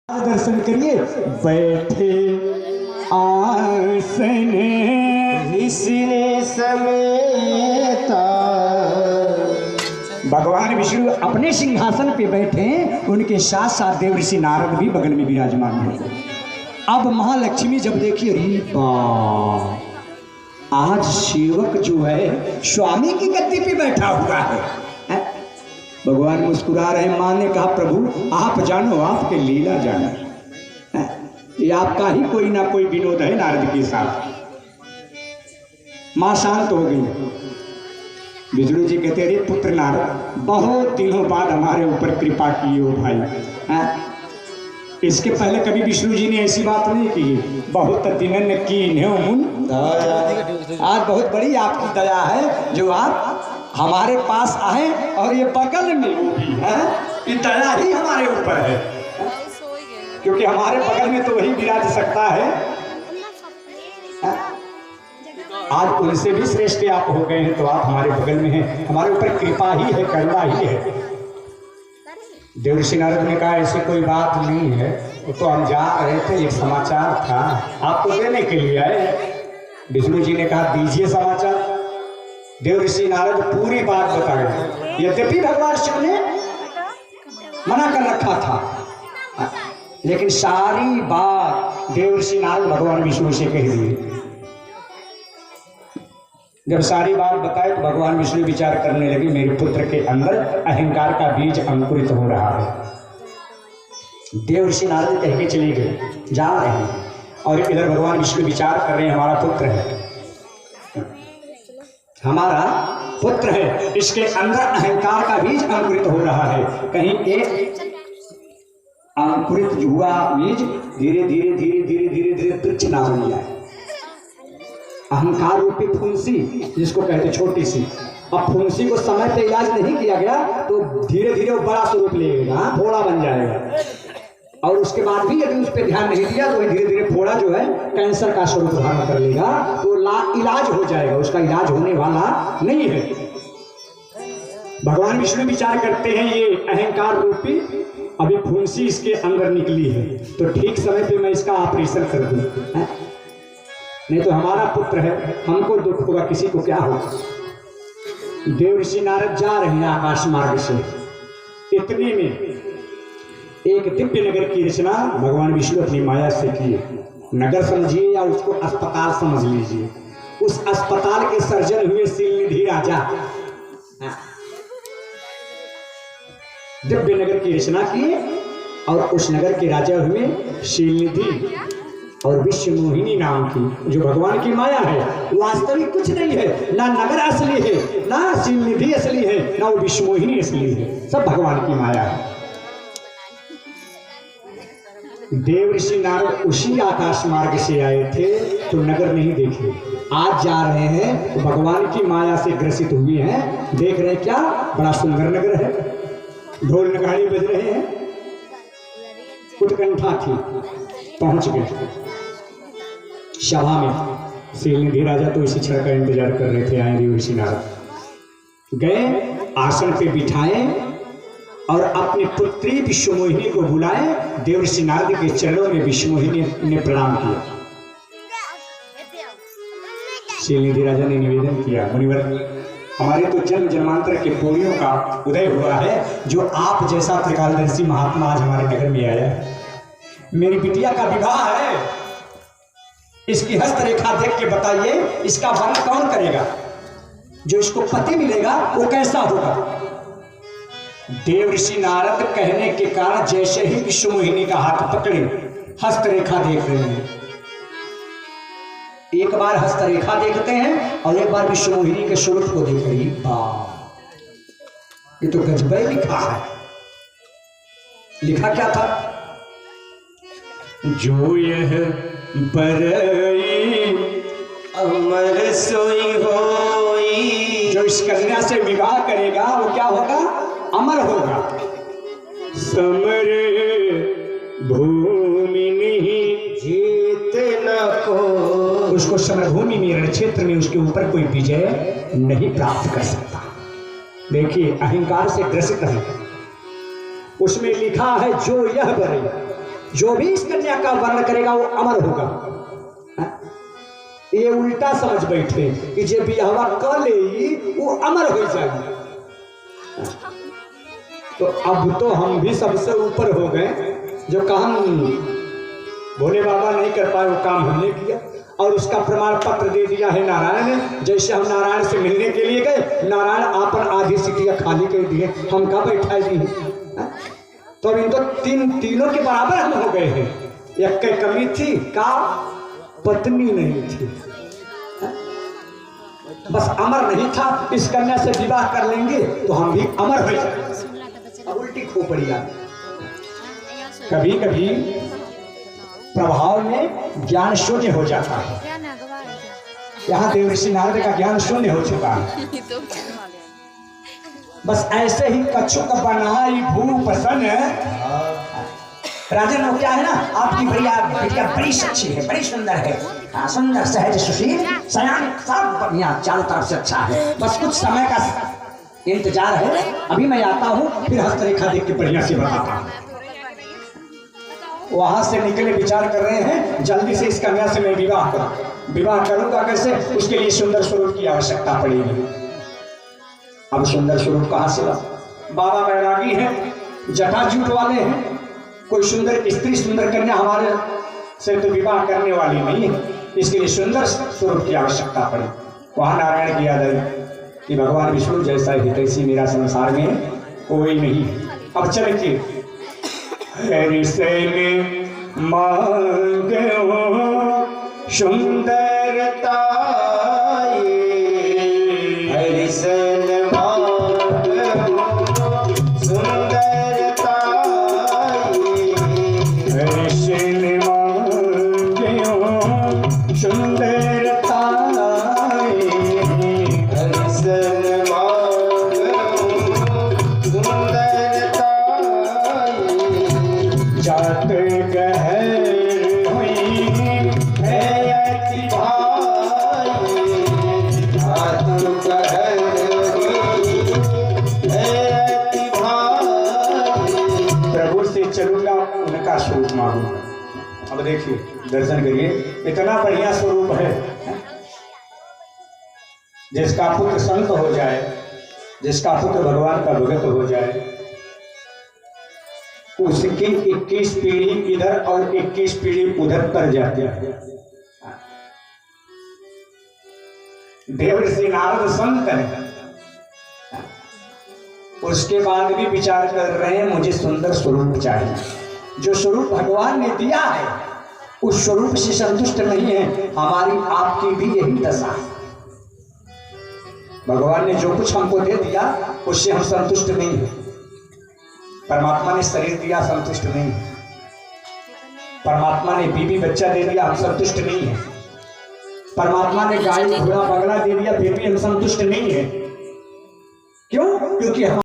दर्शन करिए। बैठे आसन इसने समेता। भगवान विष्णु अपने सिंहासन पे बैठे हैं, उनके साथ साथ देव ऋषि नारद भी बगल में विराजमान है। अब महालक्ष्मी जब देखी, अरे वाह, आज सेवक जो है स्वामी की गद्दी पे बैठा हुआ है। भगवान मुस्कुरा रहे। माँ ने कहा, प्रभु आप जानो, आपके लीला जाना, ये आपका ही कोई ना कोई विनोद है नारद के साथ। माँ शांत हो गई। विष्णु जी कहते, अरे पुत्र नारद, बहुत दिनों बाद हमारे ऊपर कृपा की हो भाई। इसके पहले कभी विष्णु जी ने ऐसी बात नहीं की। बहुत दिनन की मुन, आज बहुत बड़ी आपकी दया है जो आप हमारे पास आए, और ये बगल में वो भी है, ये दया ही हमारे ऊपर है, क्योंकि हमारे बगल में तो वही विराज सकता है। आज उनसे भी श्रेष्ठ आप हो गए हैं, तो आप हमारे बगल में हैं, हमारे ऊपर कृपा ही है, करुणा ही है। देव ऋषि नारद ने कहा, ऐसी कोई बात नहीं है, वो तो हम जा रहे थे, एक समाचार था आपको देने के लिए आए। विष्णु जी ने कहा, दीजिए समाचार। देव ऋषि नारद पूरी बात बताए। यद्यपि भगवान शिव ने मना कर रखा था, लेकिन सारी बात देव ऋषि नारद भगवान विष्णु से कह दिए। जब सारी बात बताए तो भगवान विष्णु विचार करने लगे, मेरे पुत्र के अंदर अहंकार का बीज अंकुरित हो रहा है। देव ऋषि नारद कह के चले गए, जा रहे हैं, और इधर भगवान विष्णु विचार कर रहे हैं, हमारा पुत्र है, हमारा पुत्र है, इसके अंदर अहंकार का बीज अंकुरित हो रहा है। कहीं एक अंकुरित हुआ बीज धीरे धीरे धीरे धीरे धीरे धीरे वृक्ष ना बन जाए। अहंकार रूपी फुंसी जिसको कहते, छोटी सी, अब फुंसी को समय पे इलाज नहीं किया गया तो धीरे धीरे वो बड़ा स्वरूप लेगा, फोड़ा बन जाएगा, और उसके बाद भी यदि उस पर ध्यान नहीं दिया तो धीरे धीरे फोड़ा जो है कैंसर का स्वरूप धारण कर लेगा, तो इलाज हो जाएगा, उसका इलाज होने वाला नहीं है। भगवान विष्णु विचार करते हैं, ये अहंकार रूपी अभी फुंसी इसके अंदर निकली है, तो ठीक समय पे मैं इसका ऑपरेशन कर दूं, नहीं तो हमारा पुत्र है, हमको दुख होगा, किसी को क्या होगा। देव ऋषि नारद जा रहे हैं आकाश मार्ग से। इतने में एक दिव्य नगर की रचना भगवान विष्णु अपनी माया से किए। नगर समझिए या उसको अस्पताल समझ लीजिए। उस अस्पताल के सर्जन हुए शीलनिधि राजा। दिव्य नगर की रचना किए, और उस नगर के राजा हुए शीलनिधि और विश्व मोहिनी नाम की, जो भगवान की माया है। वास्तविक कुछ नहीं है, ना नगर असली है, ना शीलनिधि असली है, ना वो विश्व मोहिनी असली है, सब भगवान की माया है। देव ऋषि नारद उसी आकाश मार्ग से आए थे, तो नगर नहीं देखे। आज जा रहे हैं तो भगवान की माया से ग्रसित हुए हैं। देख रहे हैं क्या बड़ा सुंदर नगर है, ढोल नगाड़े बज रहे हैं, उत्कंठा थी। पहुंच गए सभा में। शीलनिधि राजा तो इसी क्षण का इंतजार कर रहे थे, आए देव ऋषि नारद। गए, आसन पे बिठाए, और अपनी पुत्री विश्वमोहिनी को बुलाए। देव ऋषि नारद के चरणों में विश्वमोहिनी ने प्रणाम किया। शीलनिधि राजा ने निवेदन किया, मुनिवर, हमारे तो जन्म जन्मांतर के पुण्यों का उदय हुआ है, जो आप जैसा त्रिकालदर्शी महात्मा आज हमारे नगर में आया है। मेरी बिटिया का विवाह है, इसकी हस्तरेखा देख के बताइए, इसका वर्णन कौन करेगा? जो इसको पति मिलेगा वो कैसा होगा? देव ऋषि नारद कहने के कारण जैसे ही विश्वमोहिनी का हाथ पकड़े, हस्तरेखा देख रहे हैं। एक बार हस्तरेखा देखते हैं और एक बार विश्वमोहिनी के स्वरूप को देख रही। ये तो गजबे लिखा है। लिखा क्या था? जो यह बरई अमर सोई होई, जो इस कन्या से विवाह करेगा वो क्या होगा? अमर होगा। समर भूमि नहीं जीत न को, उसको समरभूमि में, रण क्षेत्र में उसके ऊपर कोई विजय नहीं प्राप्त कर सकता। देखिए, अहंकार से ग्रसित है। उसमें लिखा है जो यह बरे, जो भी इस कन्या का वर्ण करेगा वो अमर होगा। ये उल्टा समझ बैठे कि जे बियाहवा कर ले वो अमर हो जाएगी। तो अब तो हम भी सबसे ऊपर हो गए। जो काम भोले बाबा नहीं कर पाए वो काम हमने किया और उसका प्रमाण पत्र दे दिया है नारायण ने। जैसे हम नारायण से मिलने के लिए गए, नारायण आपन आधी सीटियां खाली कर दिए, हम कहाँ बैठा दी। तो अब इन तो तीनों के बराबर हम हो गए हैं। एक की कमी थी का पत्नी नहीं थी, बस अमर नहीं था। इस कन्या से विवाह कर लेंगे तो हम भी अमर हो जाएंगे। अब उल्टी खोपड़िया कभी कभी प्रभाव में ज्ञान शून्य हो जाता है। यहाँ देवर्षि नारद का ज्ञान शून्य हो चुका है। बस ऐसे ही कच्छुक बनाई भूप सन। राजन वो क्या है ना, आपकी बिटिया बड़ी अच्छी है, बड़ी सुंदर है, सुंदर सहज सुशील सयान सब बढ़िया, चारों तरफ से अच्छा है। बस कुछ समय का इंतजार है, अभी मैं आता हूँ, फिर हस्तरेखा देख के बढ़िया से बताता हूँ। वहां से निकले विचार कर रहे हैं जल्दी से इस कन्या से मैं विवाह करूं। विवाह करूंगा कैसे, उसके लिए सुंदर स्वरूप की आवश्यकता पड़ेगी। अब सुंदर स्वरूप कहां से ला? बाबा बैरागी हैं, जटाजूट वाले हैं, कोई सुंदर स्त्री सुंदर कन्या हमारे से तो विवाह करने वाली नहीं है। इसके लिए सुंदर स्वरूप की आवश्यकता पड़ी। वहां नारायण की याद आई कि भगवान विष्णु जैसा हितैषी मेरा संसार में कोई नहीं। अब चल के मांगो सुंदरता हरिशन मांगो सुंदरता हरिशन मांगो सुंदरता हरिशन जात गहर हुई है अति भाई, जात गहर हुई है अति भाई। प्रभु से चलूंगा उनका स्वरूप मांगूंगा। अब देखिए दर्शन करिए, इतना बढ़िया स्वरूप है। जिसका पुत्र संत हो जाए, जिसका पुत्र भगवान का भगत हो जाए, उसकी 21 पीढ़ी इधर और 21 पीढ़ी उधर तर जाती है। देवर्षि नारद संत है, उसके बाद भी विचार कर रहे हैं मुझे सुंदर स्वरूप चाहिए। जो स्वरूप भगवान ने दिया है उस स्वरूप से संतुष्ट नहीं है। हमारी आपकी भी यही दशा है। भगवान ने जो कुछ हमको दे दिया उससे हम संतुष्ट नहीं है। परमात्मा ने शरीर दिया, संतुष्ट नहीं है। परमात्मा ने बीवी बच्चा दे दिया, हम संतुष्ट नहीं है। परमात्मा ने गाय घोड़ा बंगला दे दिया, फिर भी हम संतुष्ट नहीं है। क्यों? क्योंकि हम